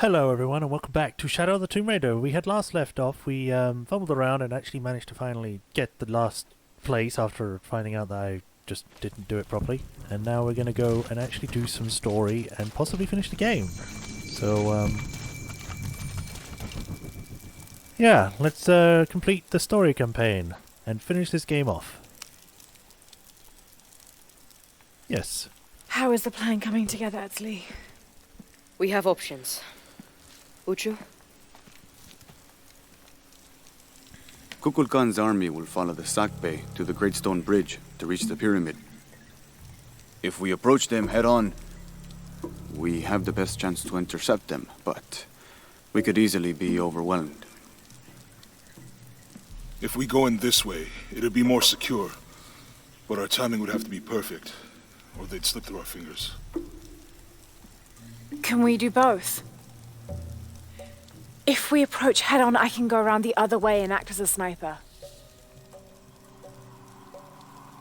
Hello everyone and welcome back to Shadow of the Tomb Raider. We had last left off, we fumbled around and actually managed to finally get the last place after finding out that I just didn't do it properly. And now we're going to go and actually do some story and possibly finish the game. So, yeah, let's complete the story campaign and finish this game off. Yes. How is the plan coming together, Edsley? We have options. Uchu? Kukulkhan's army will follow the Sack Bay to the Great Stone Bridge to reach the pyramid. If we approach them head-on, we have the best chance to intercept them, but we could easily be overwhelmed. If we go in this way, it'd be more secure. But our timing would have to be perfect, or they'd slip through our fingers. Can we do both? If we approach head-on, I can go around the other way and act as a sniper.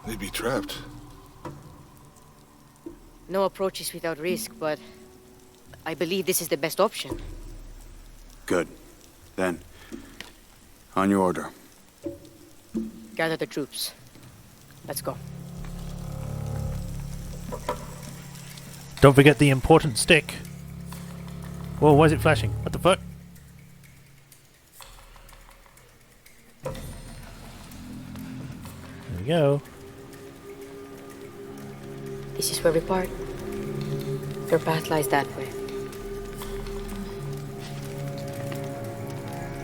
They'd be trapped. No approach is without risk, but I believe this is the best option. Good. Then, on your order. Gather the troops. Let's go. Don't forget the important stick. Whoa, why is it flashing? What the fuck? There we go. This is where we part. Your path lies that way.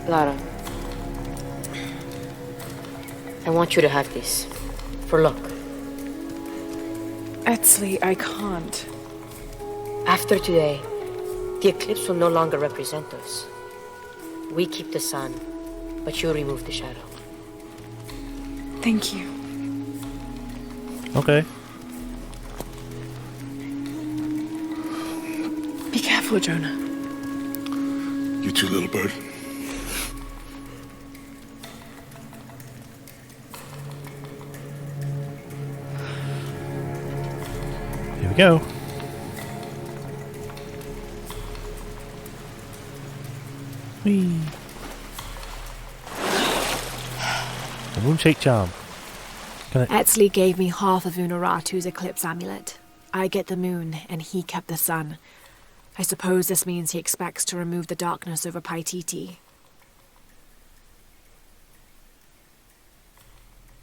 Lara, I want you to have this. For luck. Edsley, I can't. After today, the eclipse will no longer represent us. We keep the sun, but you remove the shadow. Thank you. Okay. Be careful, Jonah. You too, little bird. Here we go. Whee. The Moonshake Charm. Edsley gave me half of Unaratu's eclipse amulet. I get the moon, and he kept the sun. I suppose this means he expects to remove the darkness over Paititi.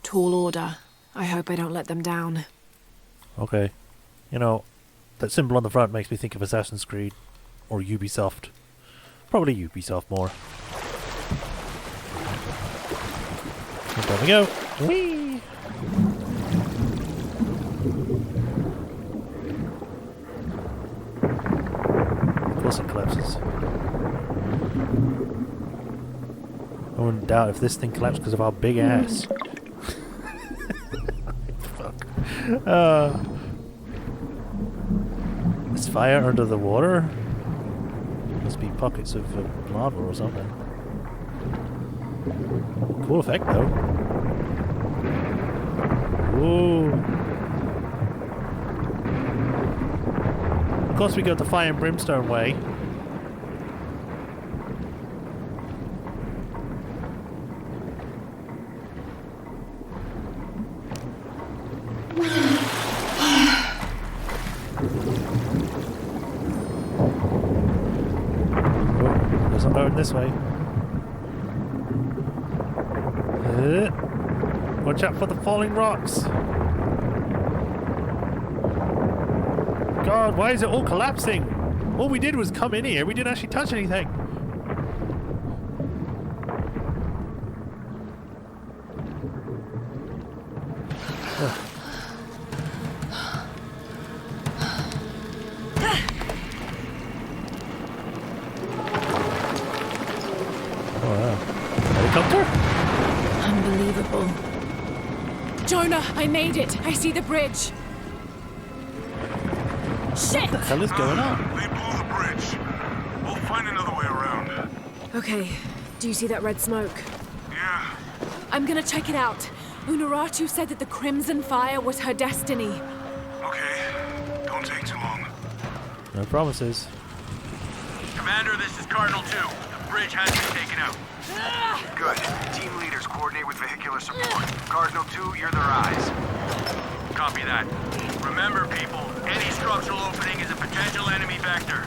Tall order. I hope I don't let them down. Okay. You know, that symbol on the front makes me think of Assassin's Creed or Ubisoft. Probably Ubisoft more. And there we go. Whee! Of course it collapses. I wouldn't doubt if this thing collapsed because of our big ass. Fuck. There's fire under the water? Must be pockets of lava or something. Cool effect though. Whoa. Of course we go the fire and brimstone way. Guess I'm going this way. Watch out for the falling rocks. God, why is it all collapsing? All we did was come in here. We didn't actually touch anything. Oh, wow. Helicopter? Unbelievable. Jonah, I made it. I see the bridge. Shit! What the hell is going on? They blew the bridge. We'll find another way around. Okay, do you see that red smoke? Yeah. I'm gonna check it out. Unaratu said that the Crimson Fire was her destiny. Okay. Don't take too long. No promises. Come Commander, this is Cardinal 2. The bridge has been taken out. Good. Team leaders coordinate with vehicular support. Cardinal 2, you're their eyes. Copy that. Remember, people, any structural opening is a potential enemy vector.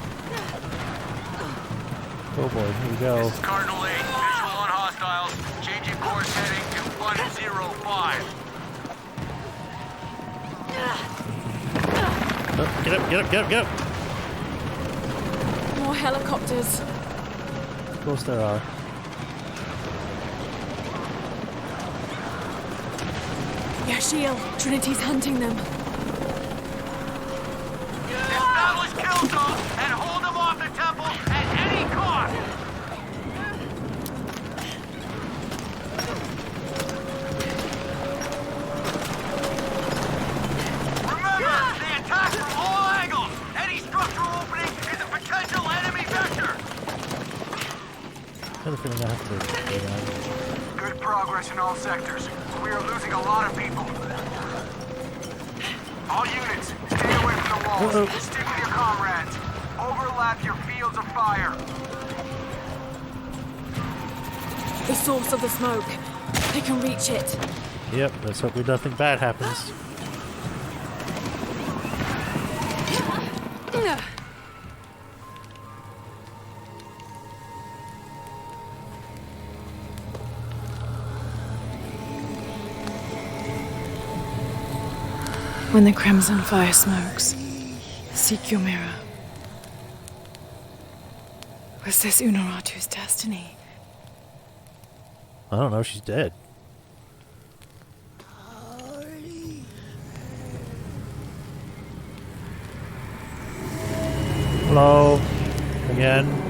Oh boy, here we go. This is Cardinal 8. Visual on hostiles. Changing course heading to 105. Oh, get up, get up, get up, get up! More helicopters. Of course there are. Chel, Trinity's hunting them. Establish kill zone and hold them off the temple at any cost! Remember, they attack from all angles! Any structural opening is a potential enemy vector! I have a feeling I have to do that. Good progress in all sectors. We are losing a lot of people. All units, stay away from the walls. Uh-oh. Stick with your comrades. Overlap your fields of fire. The source of the smoke. They can reach it. Yep, let's hope nothing bad happens. When the crimson fire smokes, seek your mirror. Was this Unaratu's destiny? I don't know, she's dead. Hello. Again.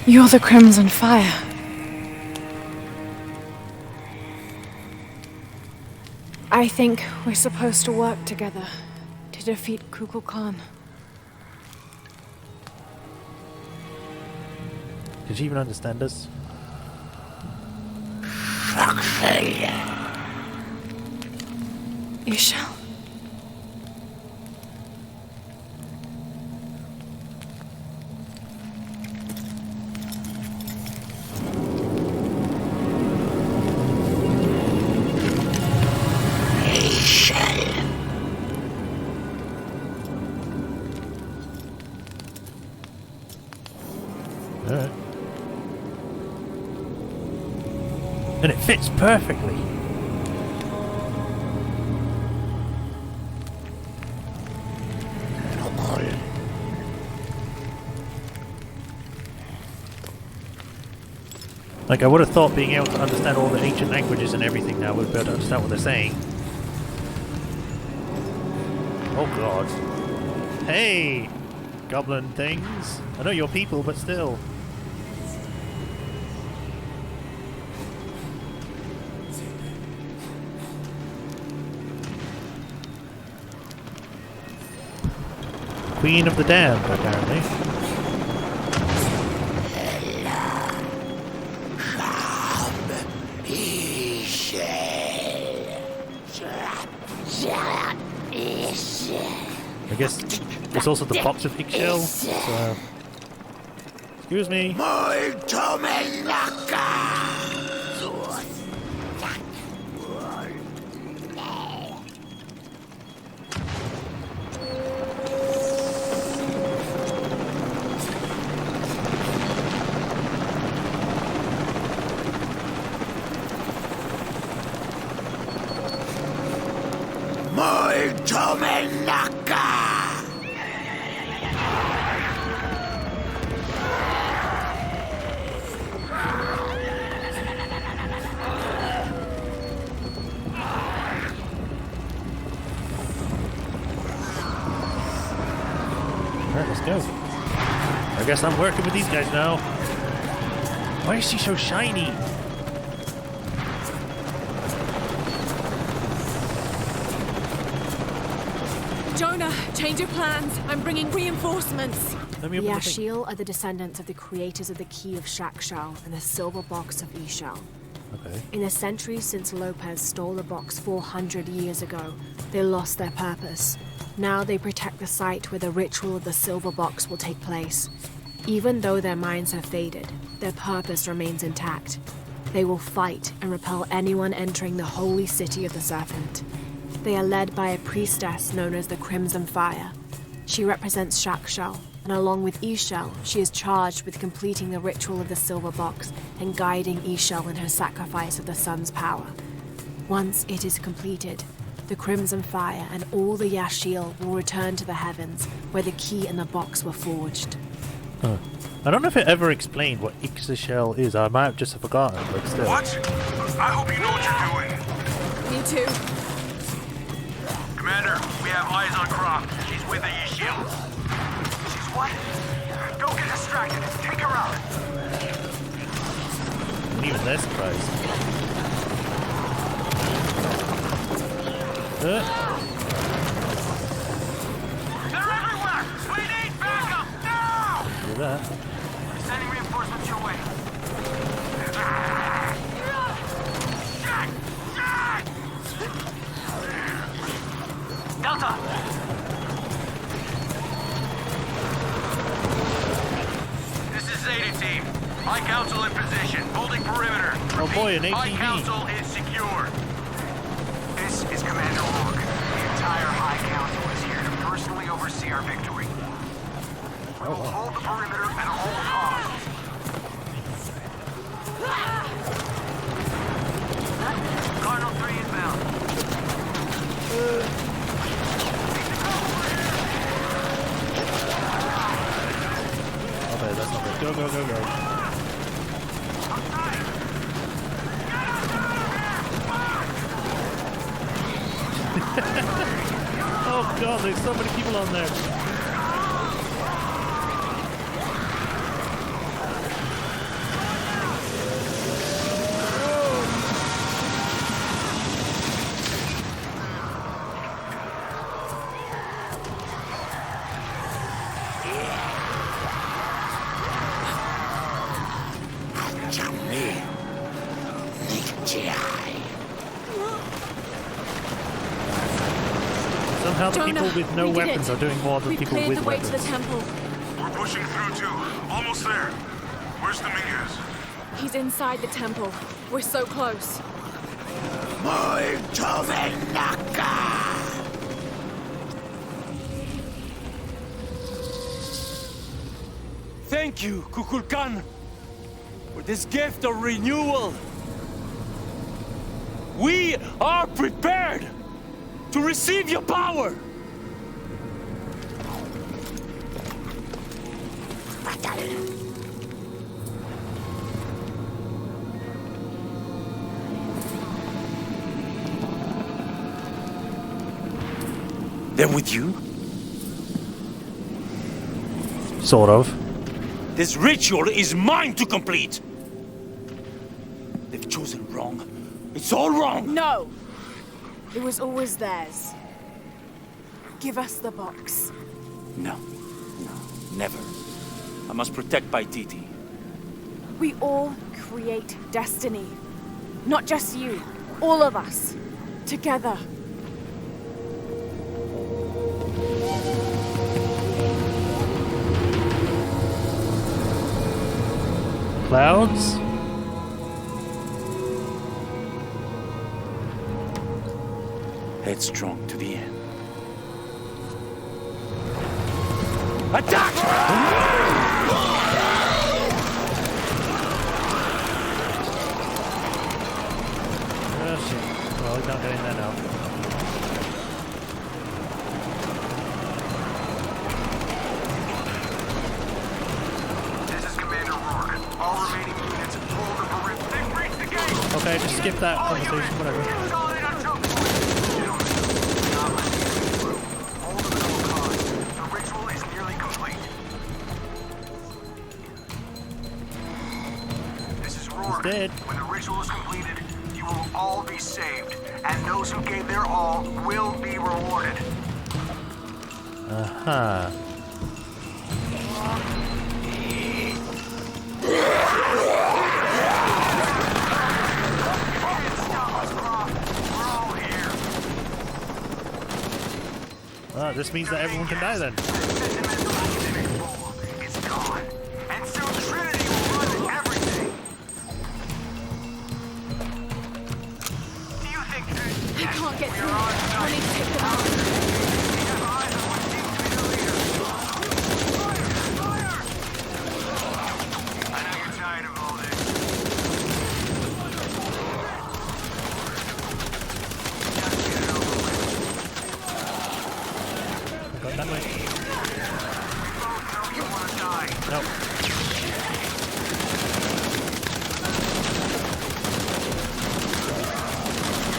You're the crimson fire. I think we're supposed to work together to defeat Kukulkhan. Did she even understand us? You shall. Alright. And it fits perfectly. Like, I would have thought being able to understand all the ancient languages and everything now would be able to understand what they're saying. Oh god. Hey! Goblin things. I know you're people, but still. Queen of the Damned, apparently. I guess it's also the box of eggshell. So, excuse me. Alright, let's go. I guess I'm working with these guys now. Why is she so shiny? Jonah, change of plans. I'm bringing reinforcements. Let me The open the thing. Ashil are the descendants of the creators of the Key of Shakshal and the Silver Box of Ishal. Okay. In the centuries since Lopez stole the box 400 years ago, they lost their purpose. Now they protect the site where the ritual of the Silver Box will take place. Even though their minds have faded, their purpose remains intact. They will fight and repel anyone entering the holy city of the Serpent. They are led by a priestess known as the Crimson Fire. She represents Shakshal, and along with Ishal, she is charged with completing the ritual of the Silver Box and guiding Ishal in her sacrifice of the sun's power. Once it is completed, the Crimson Fire and all the Yashil will return to the heavens, where the key and the box were forged. Huh. I don't know if it ever explained what Ixachel is. I might have just forgotten, but still. What? I hope you know what you're doing. Me too. Commander, we have eyes on Croft. She's with the Yashil. She's what? Don't get distracted. Take her out. I'm even less surprised. They're everywhere! We need backup now! Do that. Sending reinforcements your way. Delta! This is Zeta Team. High Council in position, holding perimeter. Oh boy, an Repeat, High ATV. Council is secure. This is Commander Rourke. The entire High Council is here to personally oversee our victory. We will hold the perimeter at all costs. Cardinal 3 inbound. Okay, that's not good. Go, go, go, go. Oh god, there's so many people on there. Somehow the Jonah, people with no we did weapons it. are doing more than We've people cleared with the way to weapons. the temple. We're pushing through too. Almost there. Where's Dominguez? He's inside the temple. We're so close. Thank you, Kukulkhan, for this gift of renewal. We are prepared to receive your power. They're with you? Sort of. This ritual is mine to complete. They've chosen wrong. It's all wrong. No! It was always theirs. Give us the box. No, never. I must protect Paititi. We all create destiny. Not just you. All of us. Together. Clouds? Headstrong to the end. Attack! Oh shit. Well, we're not doing that now. This is Commander Rourke. All remaining units hold the perimeter. They've reached the gate. Okay, just skip that conversation, whatever. Consolidate on choke points. Gentlemen, not letting you get through. Hold them at all costs. The ritual is nearly complete. This is Rourke. dead. When the ritual is completed, you will all be saved, and those who gave their all will be rewarded. Aha. This means that everyone can die then. It's gone. And soon Trinity will run everything. Do you think I can't get through. I need to take them out. we have eyes on what seems to be the leader? Fire! I know you're tired of all this. Just get it over with. Go that way. Both know you want to die. Nope.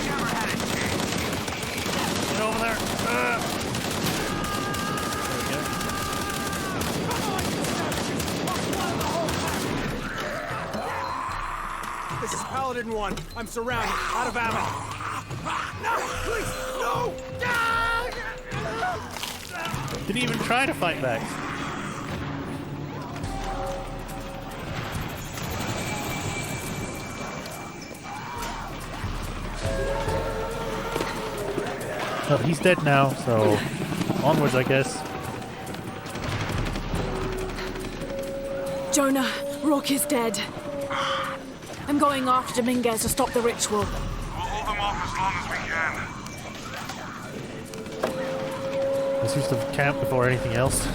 Never had a chance. Get over there. There we go. This is Paladin 1. I'm surrounded. Out of ammo. No! Please! No! Didn't even try to fight back. Oh, he's dead now, so onwards, I guess. Jonah, Rourke is dead. I'm going after Dominguez to stop the ritual. We'll hold them off as long as we can. Let's use the camp before anything else.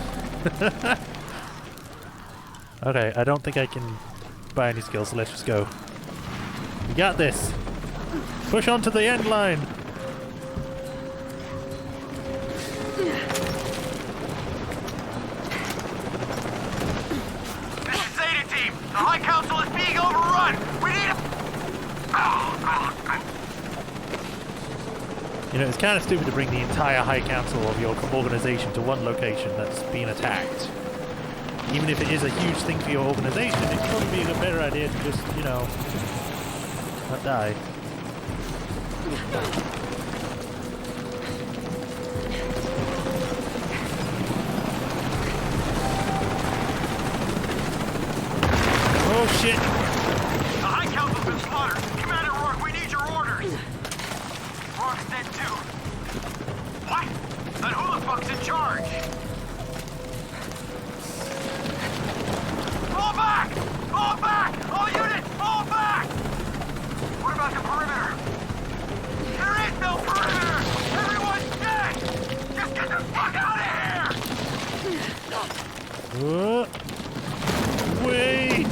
Okay, I don't think I can buy any skills, so let's just go. We got this. Push on to the end line. This is Zeta Team. The High Council is being overrun. We need a... You know, it's kind of stupid to bring the entire High Council of your organization to one location that's being attacked. Even if it is a huge thing for your organization, it'd probably be a better idea to just, you know, not die. Oh shit! The High Council's been slaughtered. Commander Rourke, we need your orders. Rourke's dead too. What? Then who the fuck's in charge? Fall back! Fall back! All units, fall back! What about the perimeter? There is no perimeter! Everyone's dead! Just get the fuck out of here! Wait!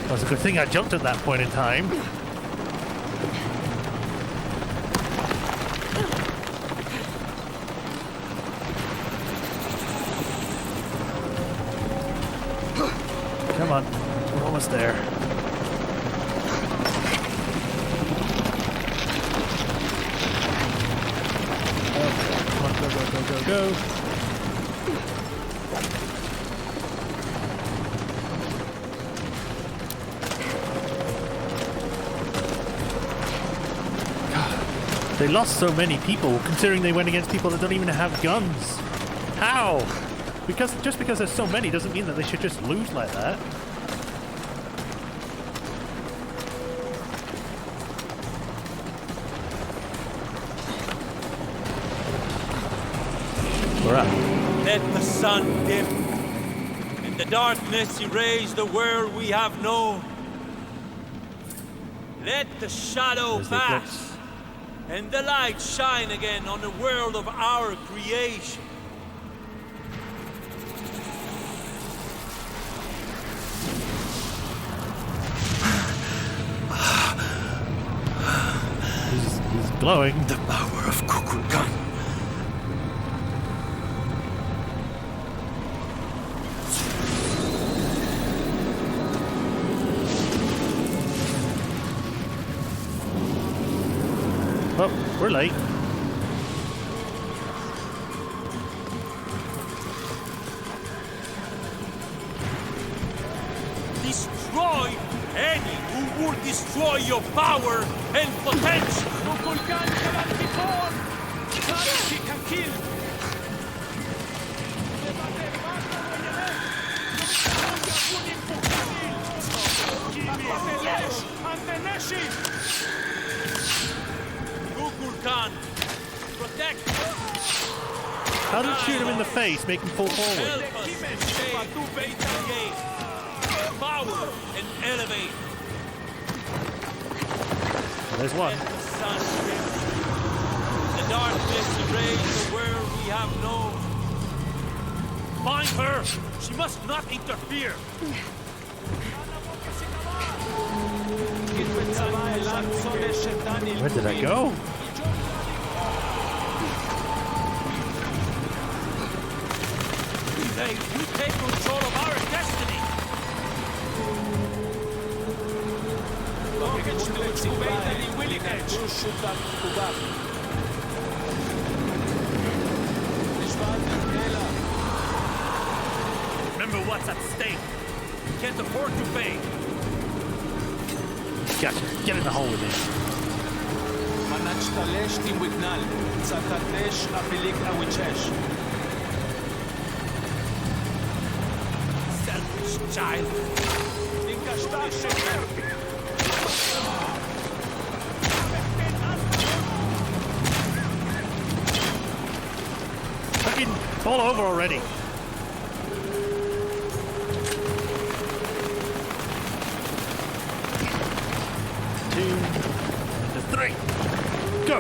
Well, it's a good thing I jumped at that point in time. Come on, we're almost there. Come on, go, go, go, go, go. They lost so many people, considering they went against people that don't even have guns. How? Just because there's so many doesn't mean that they should just lose like that. We're up. Let the sun dim. In the darkness erase the world we have known. Let the shadow There's the pass. eclipse. And the light shine again on the world of our creation. He's glowing. The power of Kukulkhan. Oh, we're late. Destroy any who would destroy your power and potential! Kukulkhan cannot be born! He can kill! Kukulkhan! Protect! How did you shoot him in the face, make him fall forward? Help us save Beta Gate! Power and elevate! There's one. Let the sun shine. The darkness erase the world we have known. Find her! She must not interfere! Where did I go? We take control of our destiny! Remember what's at stake. We can't afford to pay. Gotcha. Get in the hole with me. Selfish child. Fucking fall over already. Two, to three, go!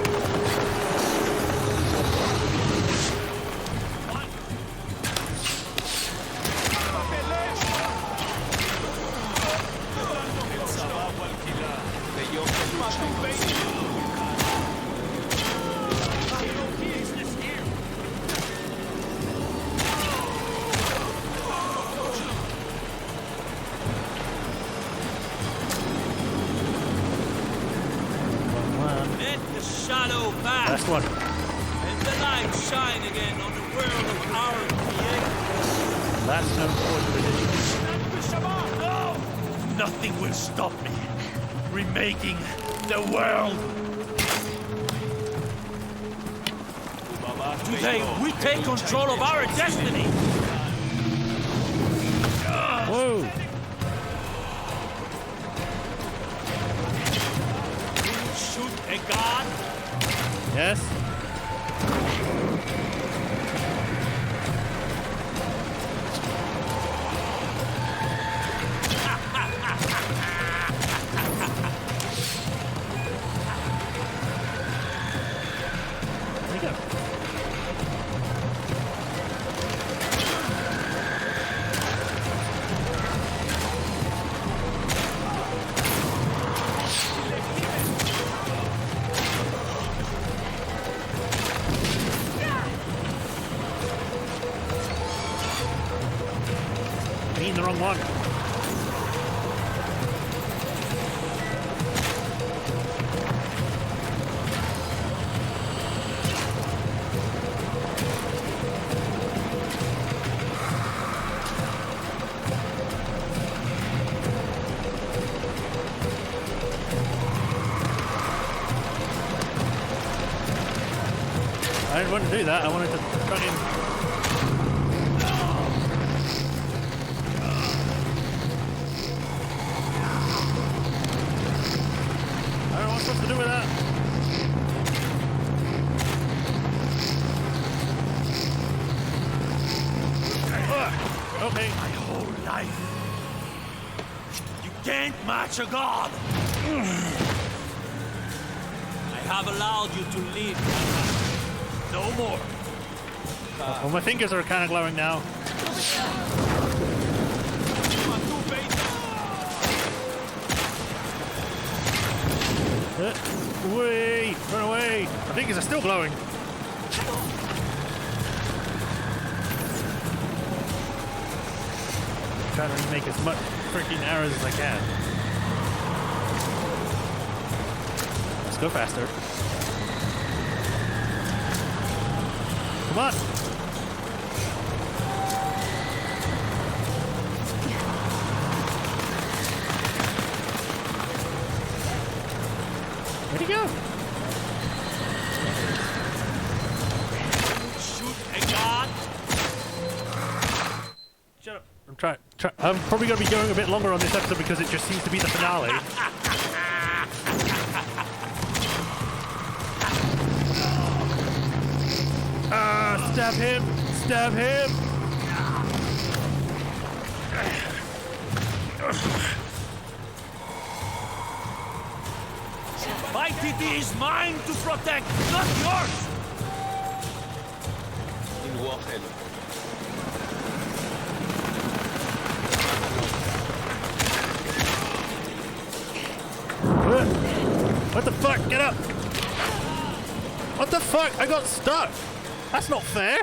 Let the shadow pass. Last one. And the light shine again on the world of our creation. Last known position. No! Nothing will stop me. Remaking the world. Today, we take control of our destiny. Whoa! Shoot a god. Yes? There you go. Mean the wrong one. I didn't want to do that. I wanted to fucking. I don't know what's supposed to do with that. Okay. My whole life. You can't match a god. I have allowed you to live. No more. Well, my fingers are kind of glowing now. Wait! Run away! My fingers are still glowing. Trying to make as much freaking arrows as I can. Let's go faster. Come on! he go? Shoot a god. Shut up. I'm probably going to be going a bit longer on this episode because it just seems to be the finale. Stab him! Stab him! My titty is mine to protect, not yours! What the fuck? Get up! What the fuck? I got stuck! That's not fair!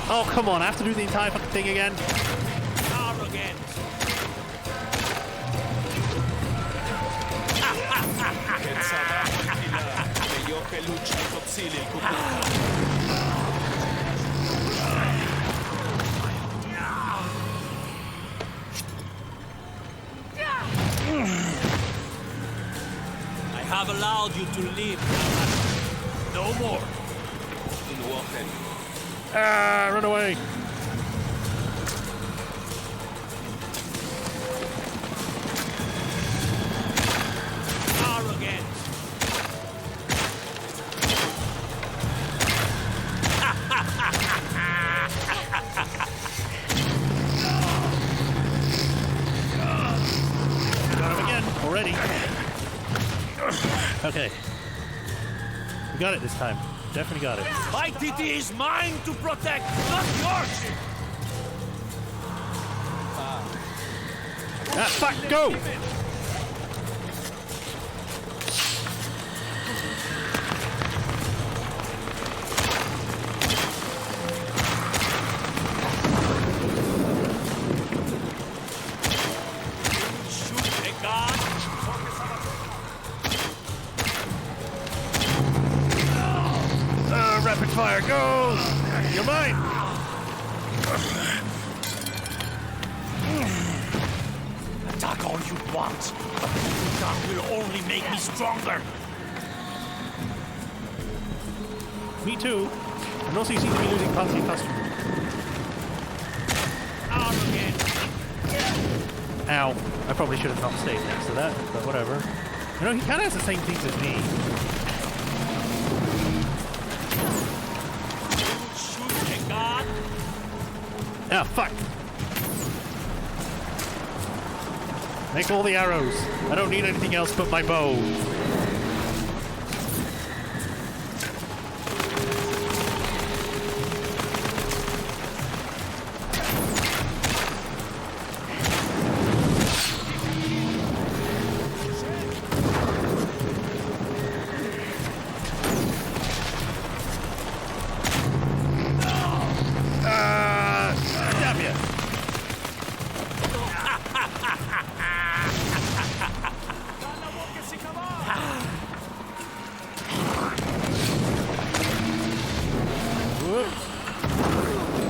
Oh, come on, I have to do the entire fucking thing again. Arrogant! I have allowed you to live. No more. Run away! Arrogant. Got him again, already. Okay. We got it this time. Definitely got it. My titty is mine to protect, not yours! Ah, fuck, go! Shoot a god. Rapid fire, go! You're mine! Attack all you want, but Kukulkhan will only make me stronger. Me too. And also you seem to be losing parts of your customer. Arrogant. Ow. I probably should have not stayed next to that, but whatever. You know, he kind of has the same things as me. Shoot a god. Ah, fuck! Make all the arrows. I don't need anything else but my bow. Damn you!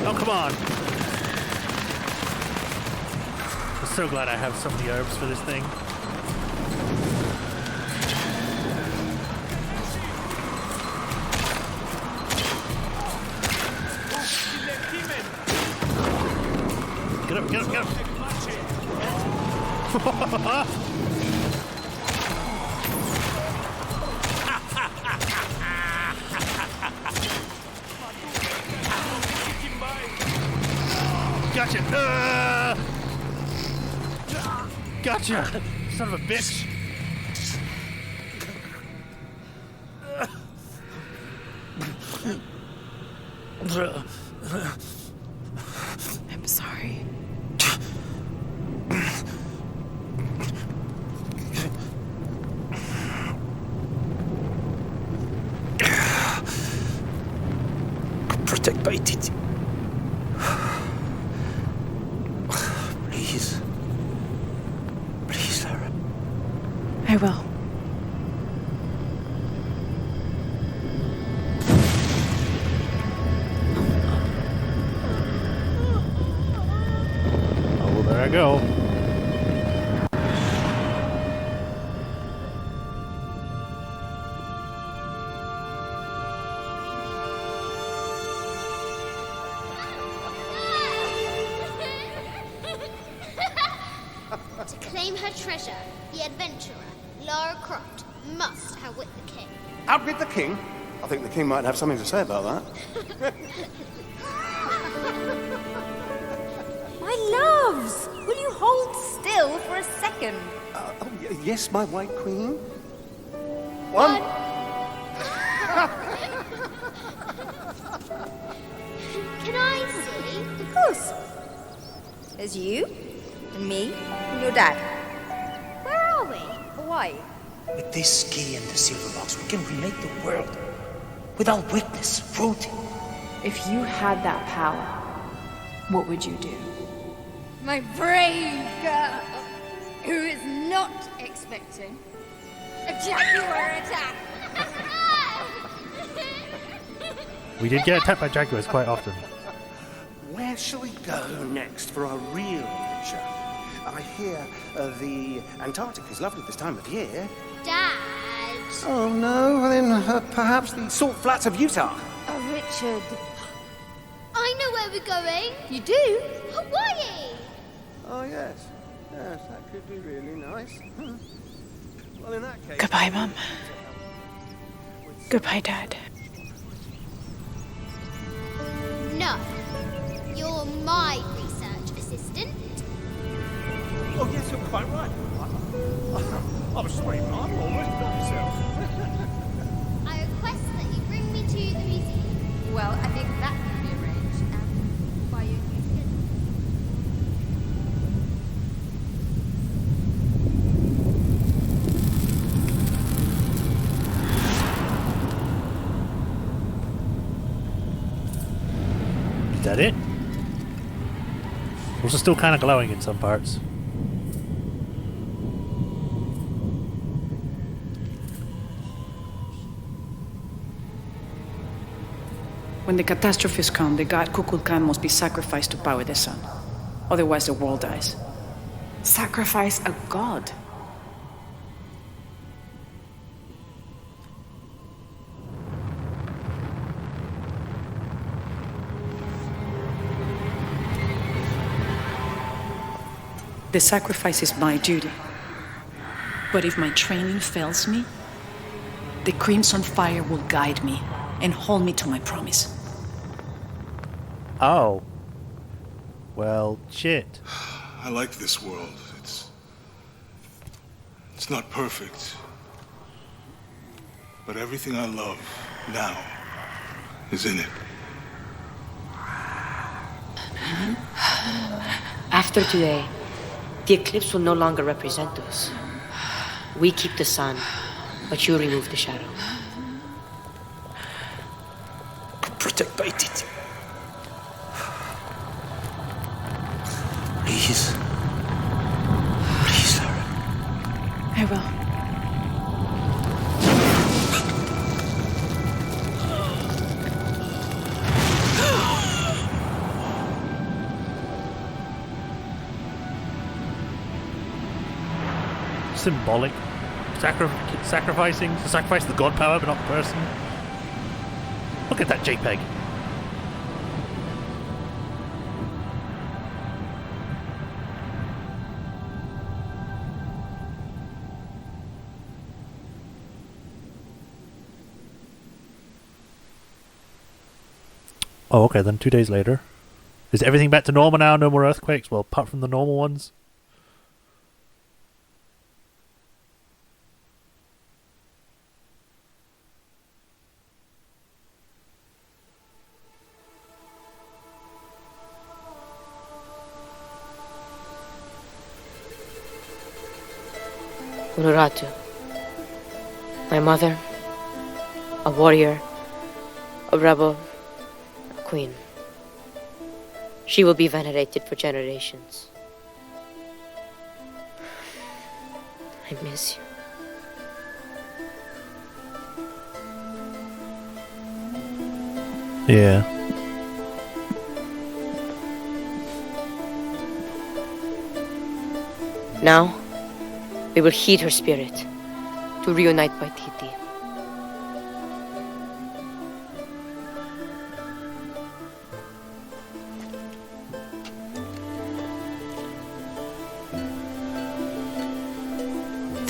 Oh, come on. I'm so glad I have so many herbs for this thing. Get up, get up, get up! Gotcha! Gotcha! Son of a bitch! I'm sorry. Protect my titty. Please. Please, Lara. I will. Oh, well, there I go. treasure, the adventurer, Lara Croft, must outwit the king. Outwit the king? I think the king might have something to say about that. My loves! Will you hold still for a second? Yes, my white queen. One. Can I see? Of course. There's you, and me, and your dad. Where are we? Hawaii. With this key and the silver box, we can remake the world. Without weakness, cruelty. If you had that power, what would you do? My brave girl, who is not expecting a jaguar attack. We did get attacked by jaguars quite often. Where shall we go next for our real adventure? I hear the Antarctic is lovely this time of year. Dad. Oh no, then perhaps the salt flats of Utah. Oh, Richard. I know where we're going. You do? Hawaii. Oh yes, yes, that could be really nice. Well, in that case. Goodbye, Mom. Goodbye, Dad. No. You're my research assistant. Oh yes, you're quite right. I'm sorry, Mom. I almost got myself. I request that you bring me to the museum. Well, I think that can be arranged. By you together. Is that it? Also still kind of glowing in some parts. When the catastrophes come, the god Kukulkhan must be sacrificed to power the sun. Otherwise, the world dies. Sacrifice a god? The sacrifice is my duty. But if my training fails me, the Crimson Fire will guide me and hold me to my promise. Oh. Well, shit. I like this world. It's not perfect. But everything I love now is in it. After today, the eclipse will no longer represent us. We keep the sun, but you remove the shadow. Protect by Titi. Please. Please, Lara. I will. Symbolic. Sacrificing to sacrifice the god power, but not the person. Look at that JPEG. Oh, okay, then 2 days later. Is everything back to normal now? No more earthquakes? Well, apart from the normal ones. Unuratu, my mother, a warrior, a rebel, a queen. She will be venerated for generations. I miss you. Yeah. Now, we will heed her spirit to reunite Paititi.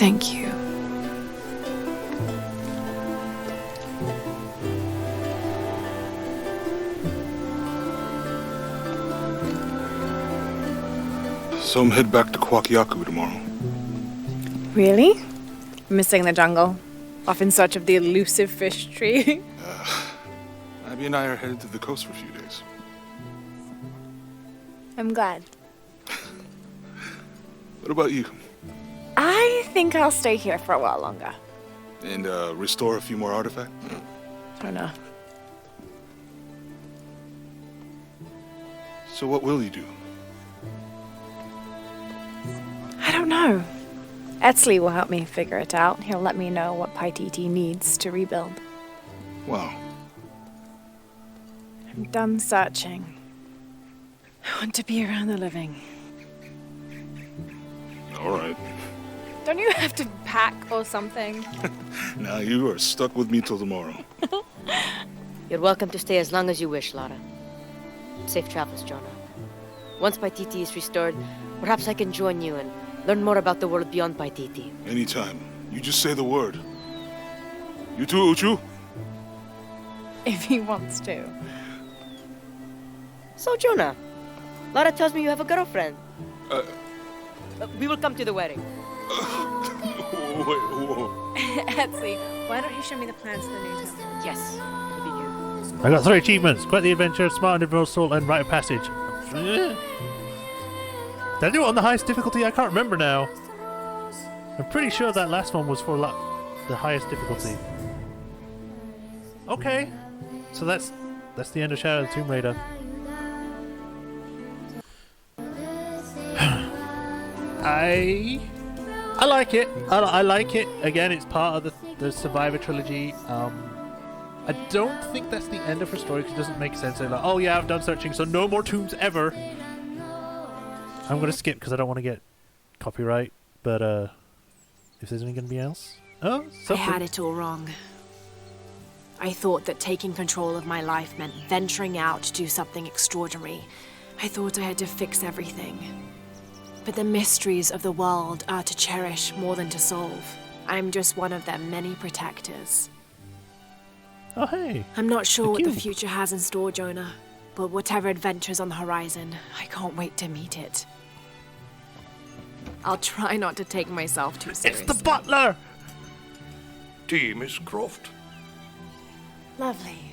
Thank you. So I'm head back to Kwakyaku tomorrow. Really? Missing the jungle? Off in search of the elusive fish tree? Abby and I are headed to the coast for a few days. I'm glad. What about you? I think I'll stay here for a while longer. And restore a few more artifacts? Don't know. So what will you do? I don't know. Etzli will help me figure it out. He'll let me know what Paititi needs to rebuild. Wow. I'm done searching. I want to be around the living. All right. Don't you have to pack or something? Now you are stuck with me till tomorrow. You're welcome to stay as long as you wish, Lara. Safe travels, Jonah. Once Paititi is restored, perhaps I can join you and learn more about the world beyond Paititi. Anytime. You just say the word. You too, Uchu? If he wants to. So, Jonah, Lara tells me you have a girlfriend. We will come to the wedding. Whoa. Etzli, why don't you show me the plans for the new temple? Yes. I got 3 achievements: Quite the Adventure, Smart and Assault, and Rite of Passage. Did I do it on the highest difficulty? I can't remember now. I'm pretty sure that last one was for the highest difficulty. Okay, so that's the end of Shadow of the Tomb Raider. I like it. I like it. Again, it's part of the Survivor trilogy. I don't think that's the end of her story because it doesn't make sense. They're like, oh yeah, I've done searching, so no more tombs ever. I'm gonna skip because I don't want to get copyright. But if there's anything gonna be else, I had it all wrong. I thought that taking control of my life meant venturing out to do something extraordinary. I thought I had to fix everything. But the mysteries of the world are to cherish more than to solve. I'm just one of their many protectors. Oh, hey. I'm not sure what Thank the you. future has in store, Jonah. But whatever adventure's on the horizon, I can't wait to meet it. I'll try not to take myself too seriously. It's the butler! Tea, Miss Croft. Lovely.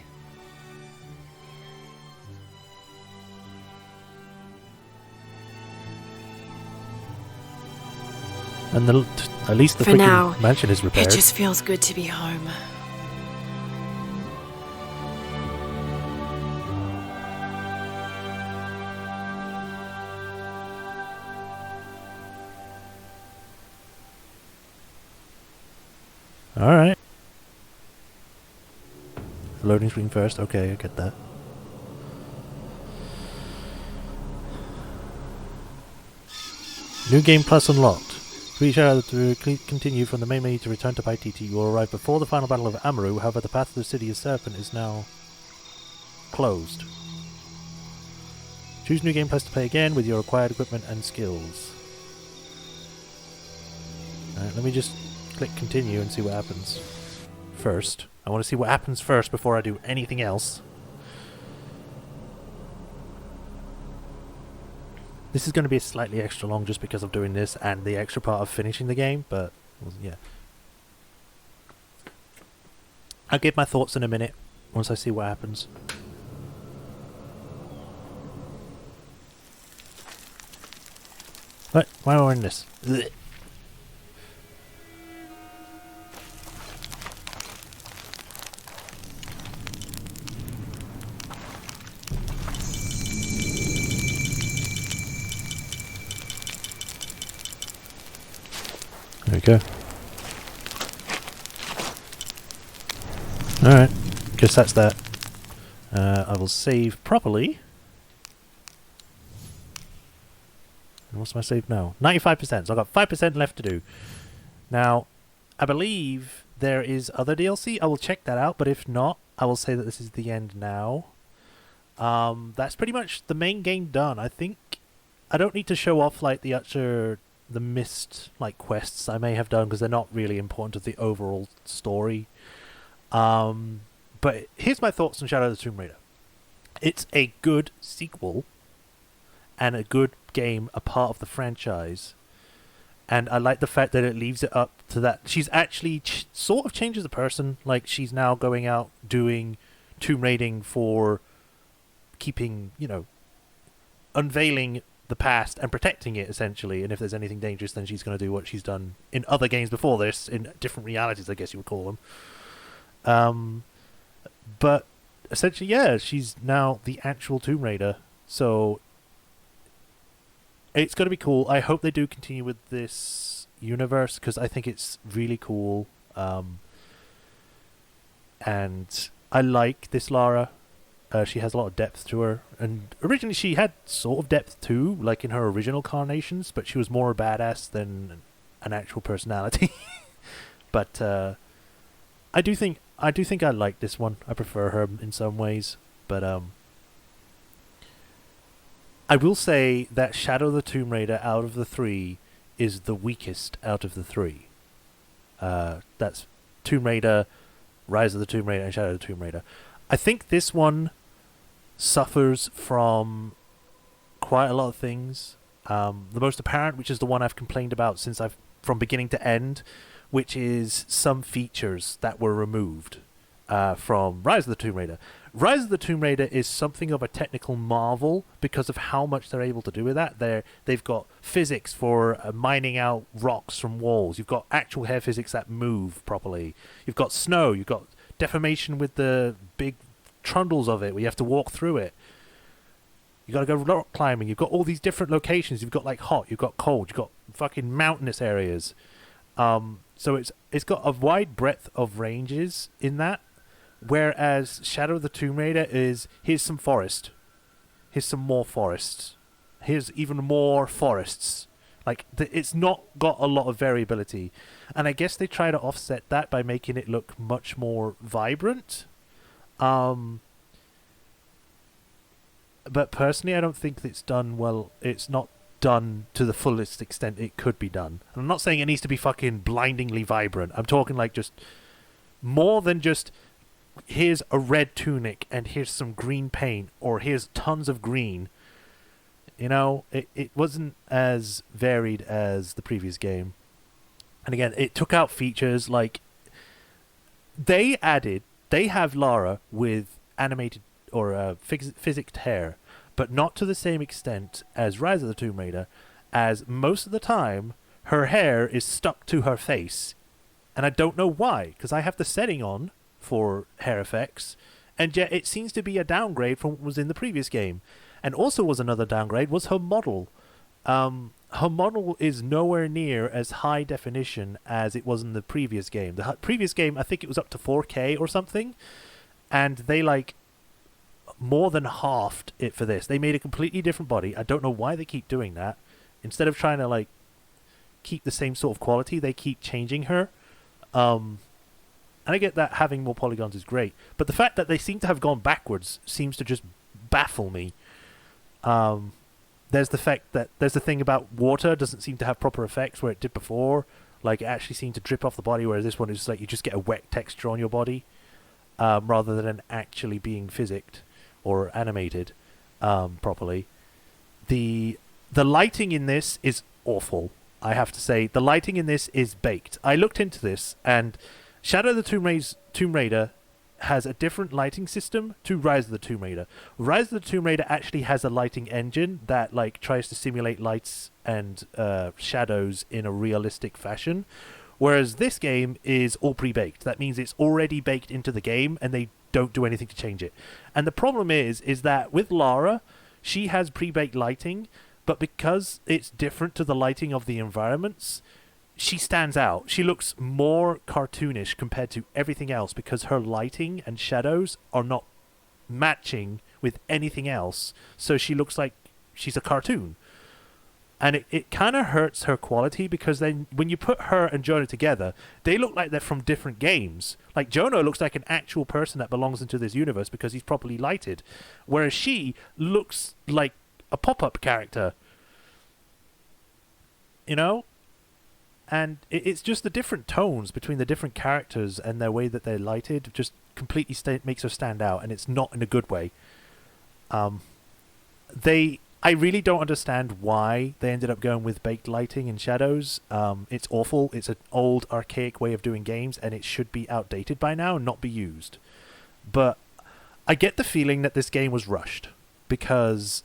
And at least the For freaking now, mansion is repaired. It just feels good to be home. Alright. Loading screen first. Okay, I get that. New game plus unlocked. Reach out to continue from the main menu to return to Paititi. You will arrive before the final battle of Amaru. However, the path to the city of Serpent is now closed. Choose new game plus to play again with your required equipment and skills. Alright, let me just click continue and see what happens first. I want to see what happens first before I do anything else. This is going to be slightly extra long just because of doing this and the extra part of finishing the game, but well, yeah. I'll give my thoughts in a minute once I see what happens. What? Why am I in this? Ugh. There we go. Alright, guess that's that. I will save properly. And what's my save now? 95%, so I've got 5% left to do. Now, I believe there is other DLC. I will check that out, but if not, I will say that this is the end now. That's pretty much the main game done. I think I don't need to show off like the the missed like quests I may have done because they're not really important to the overall story. But here's my thoughts on Shadow of the Tomb Raider. It's a good sequel and a good game, a part of the franchise. And I like the fact that it leaves it up to that. She's actually sort of changes the person. Like, she's now going out doing tomb raiding for keeping, unveiling the past and protecting it, essentially. And if there's anything dangerous, then she's going to do what she's done in other games before this, in different realities, I guess you would call them. But essentially, yeah, she's now the actual Tomb Raider. So it's going to be cool. I hope they do continue with this universe because I think it's really cool. And I like this Lara. She has a lot of depth to her. And originally she had sort of depth too, like in her original carnations, but she was more a badass than an actual personality. But I do think I like this one. I prefer her in some ways. But I will say that Shadow of the Tomb Raider out of the three is the weakest out of the three. That's Tomb Raider, Rise of the Tomb Raider, and Shadow of the Tomb Raider. I think this one suffers from quite a lot of things. The most apparent, which is the one I've complained about since from beginning to end, which is some features that were removed from Rise of the Tomb Raider. Rise of the Tomb Raider is something of a technical marvel because of how much they're able to do with that. They've got physics for mining out rocks from walls. You've got actual hair physics that move properly. You've got snow. You've got deformation with the big trundles of it where you have to walk through it. You got to go rock climbing. You've got all these different locations. You've got like hot. You've got cold. You've got fucking mountainous areas. So it's got a wide breadth of ranges in that. Whereas Shadow of the Tomb Raider is, here's some forest. Here's some more forests. Here's even more forests. Like, it's not got a lot of variability. And I guess they try to offset that by making it look much more vibrant. But personally, I don't think it's done well. It's not done to the fullest extent it could be done. And I'm not saying it needs to be fucking blindingly vibrant. I'm talking like just more than just here's a red tunic and here's some green paint or here's tons of green. It wasn't as varied as the previous game. And again, it took out features like they have Lara with animated or physicked hair, but not to the same extent as Rise of the Tomb Raider, as most of the time her hair is stuck to her face. And I don't know why, because I have the setting on for hair effects, and yet it seems to be a downgrade from what was in the previous game. And also was another downgrade was her model. Her model is nowhere near as high definition as it was in the previous game. The previous game, I think it was up to 4K or something, and they more than halved it for this. They made a completely different body. I don't know why they keep doing that. Instead of trying to keep the same sort of quality, they keep changing her. And I get that having more polygons is great, but the fact that they seem to have gone backwards seems to just baffle me. There's the thing about water doesn't seem to have proper effects where it did before. Like, it actually seemed to drip off the body, whereas this one is like you just get a wet texture on your body, rather than actually being physicked or animated properly. The lighting in this is awful. I have to say, the lighting in this is baked. I looked into this, and Shadow of the Tomb Raider has a different lighting system to Rise of the Tomb Raider. Rise of the Tomb Raider actually has a lighting engine that tries to simulate lights and shadows in a realistic fashion, whereas this game is all pre-baked. That means it's already baked into the game, and they don't do anything to change it. And the problem is that with Lara, she has pre-baked lighting, but because it's different to the lighting of the environments, she stands out. She looks more cartoonish compared to everything else because her lighting and shadows are not matching with anything else. So she looks like she's a cartoon. And it kind of hurts her quality because then when you put her and Jonah together, they look like they're from different games. Like, Jonah looks like an actual person that belongs into this universe because he's properly lighted. Whereas she looks like a pop-up character. you know? And it's just the different tones between the different characters and their way that they're lighted just completely makes her stand out, and it's not in a good way. I really don't understand why they ended up going with baked lighting and shadows. It's awful. It's an old, archaic way of doing games, and it should be outdated by now and not be used. But I get the feeling that this game was rushed, because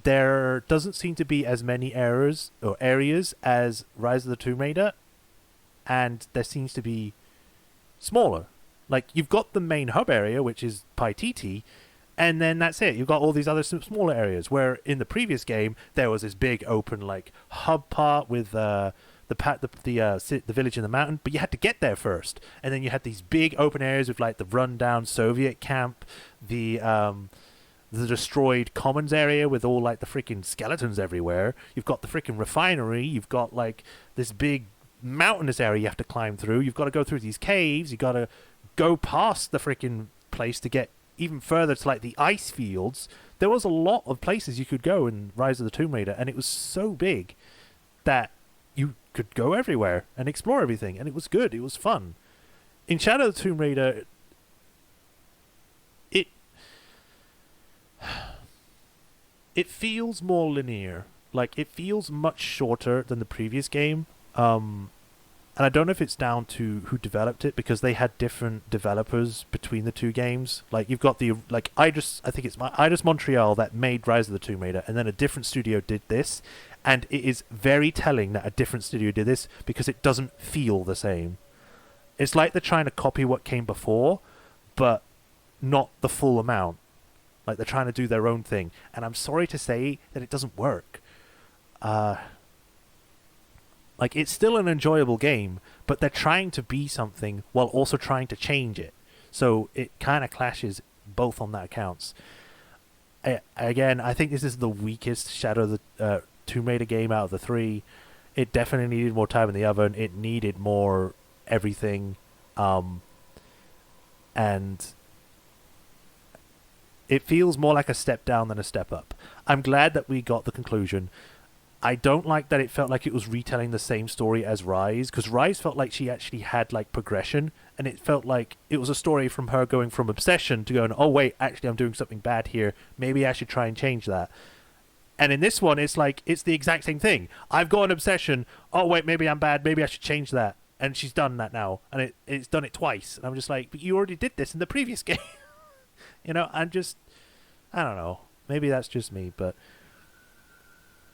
there doesn't seem to be as many errors or areas as Rise of the Tomb Raider, and there seems to be smaller. Like, you've got the main hub area, which is Paititi, and then that's it. You've got all these other smaller areas, where in the previous game there was this big open like hub part with the village in the mountain, but you had to get there first, and then you had these big open areas with like the rundown Soviet camp, the destroyed commons area with all like the freaking skeletons everywhere. You've got the freaking refinery. You've got like this big mountainous area you have to climb through. You've got to go through these caves. You've got to go past the freaking place to get even further to like the ice fields. There was a lot of places you could go in Rise of the Tomb Raider, and it was so big that you could go everywhere and explore everything, and it was good. It was fun. In Shadow of the Tomb Raider, it feels more linear. Like, it feels much shorter than the previous game. And I don't know if it's down to who developed it, because they had different developers between the two games. Like, you've got I think it's Eidos Montreal that made Rise of the Tomb Raider, and then a different studio did this. And it is very telling that a different studio did this, because it doesn't feel the same. It's like they're trying to copy what came before, but not the full amount. Like, they're trying to do their own thing. And I'm sorry to say that it doesn't work. Like, it's still an enjoyable game, but they're trying to be something while also trying to change it. So it kind of clashes both on that accounts. Again, I think this is the weakest Shadow of the Tomb Raider game out of the three. It definitely needed more time in the oven. It needed more everything. And it feels more like a step down than a step up. I'm glad that we got the conclusion. I don't like that it felt like it was retelling the same story as Rise, because Rise felt like she actually had like progression, and it felt like it was a story from her going from obsession to going, oh wait, actually I'm doing something bad here, maybe I should try and change that. And in this one, it's like, it's the exact same thing. I've got an obsession, oh wait, maybe I'm bad, maybe I should change that. And she's done that now, and it's done it twice. And I'm just like, but you already did this in the previous game. You know, I don't know. Maybe that's just me, but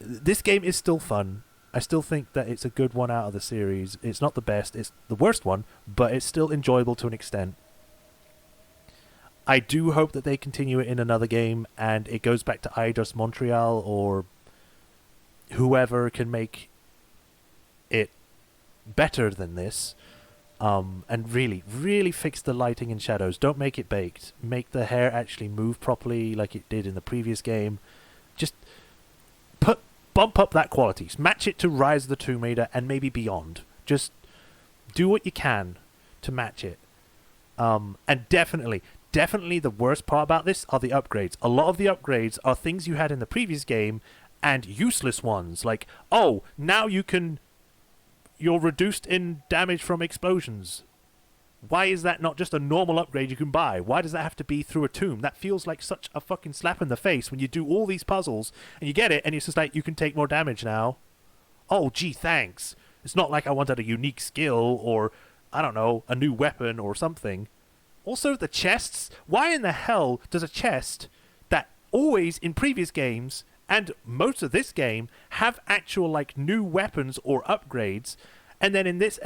this game is still fun. I still think that it's a good one out of the series. It's not the best, it's the worst one, but it's still enjoyable to an extent. I do hope that they continue it in another game, and it goes back to Eidos Montreal or whoever can make it better than this. And really fix the lighting and shadows. Don't make it baked. Make the hair actually move properly like it did in the previous game. Just bump up that quality. Match it to Rise of the Tomb Raider and maybe beyond. Just do what you can to match it. And definitely the worst part about this are the upgrades. A lot of the upgrades are things you had in the previous game and useless ones. Like, oh, now you're reduced in damage from explosions. Why is that not just a normal upgrade you can buy? Why does that have to be through a tomb? That feels like such a fucking slap in the face when you do all these puzzles and you get it and it's just like, you can take more damage now. Oh, gee, thanks. It's not like I wanted a unique skill or, I don't know, a new weapon or something. Also, the chests. Why in the hell does a chest that always in previous games and most of this game have actual like new weapons or upgrades, and then in this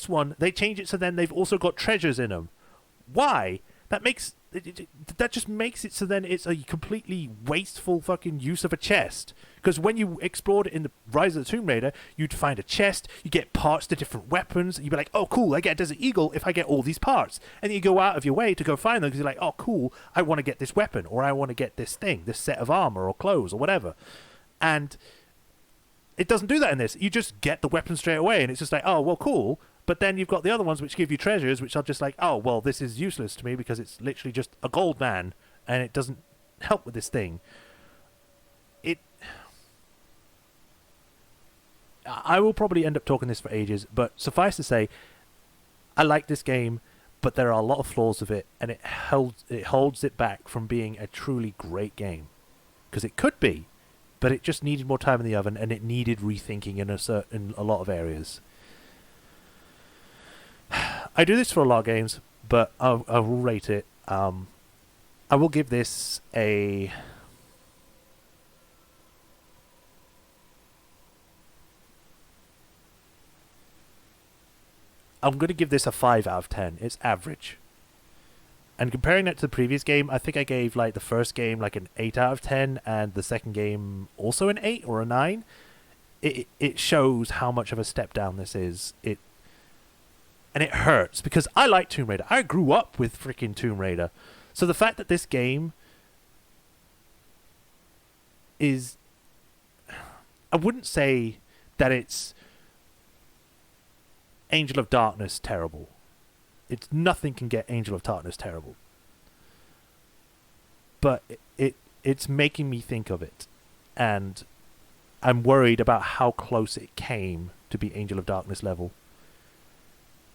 one they change it so then they've also got treasures in them? Why? That just makes it so then it's a completely wasteful fucking use of a chest. Because when you explored it in the Rise of the Tomb Raider, you'd find a chest, you get parts to different weapons, and you'd be like, oh cool, I get a Desert Eagle if I get all these parts. And then you go out of your way to go find them because you're like, oh cool, I want to get this weapon, or I want to get this thing, this set of armor or clothes or whatever. And it doesn't do that in this. You just get the weapon straight away, and it's just like, oh well, cool. But then you've got the other ones which give you treasures, which are just like, oh, well, this is useless to me because it's literally just a gold man, and it doesn't help with this thing. I will probably end up talking this for ages, but suffice to say, I like this game, but there are a lot of flaws with it, and it holds it back from being a truly great game. Because it could be, but it just needed more time in the oven, and it needed rethinking in a lot of areas. I do this for a lot of games, but I will rate it. I will give this a... I'm going to give this a 5 out of 10. It's average. And comparing that to the previous game, I think I gave like the first game like an 8 out of 10, and the second game also an 8 or a 9. It shows how much of a step down this is. And it hurts, because I like Tomb Raider. I grew up with freaking Tomb Raider. So the fact that this game is... I wouldn't say that it's Angel of Darkness terrible. It's nothing can get Angel of Darkness terrible. But it's making me think of it. And I'm worried about how close it came to be Angel of Darkness level.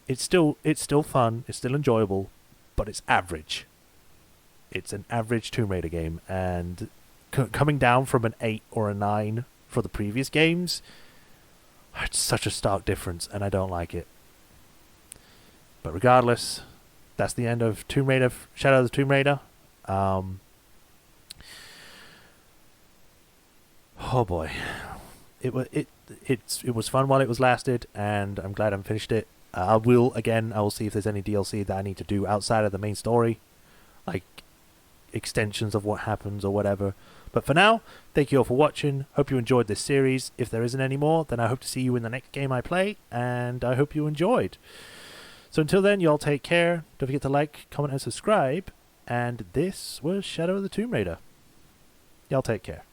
It's still fun, it's still enjoyable, but it's average. It's an average Tomb Raider game, and coming down from an 8 or a 9 for the previous games, it's such a stark difference, and I don't like it. But regardless, that's the end of Tomb Raider, Shadow of the Tomb Raider. Oh boy, it was fun while it was lasted, and I'm glad I finished it. I will see if there's any DLC that I need to do outside of the main story, like extensions of what happens or whatever. But for now, thank you all for watching. Hope you enjoyed this series. If there isn't any more, then I hope to see you in the next game I play, and I hope you enjoyed. So until then, y'all take care. Don't forget to like, comment, and subscribe. And this was Shadow of the Tomb Raider. Y'all take care.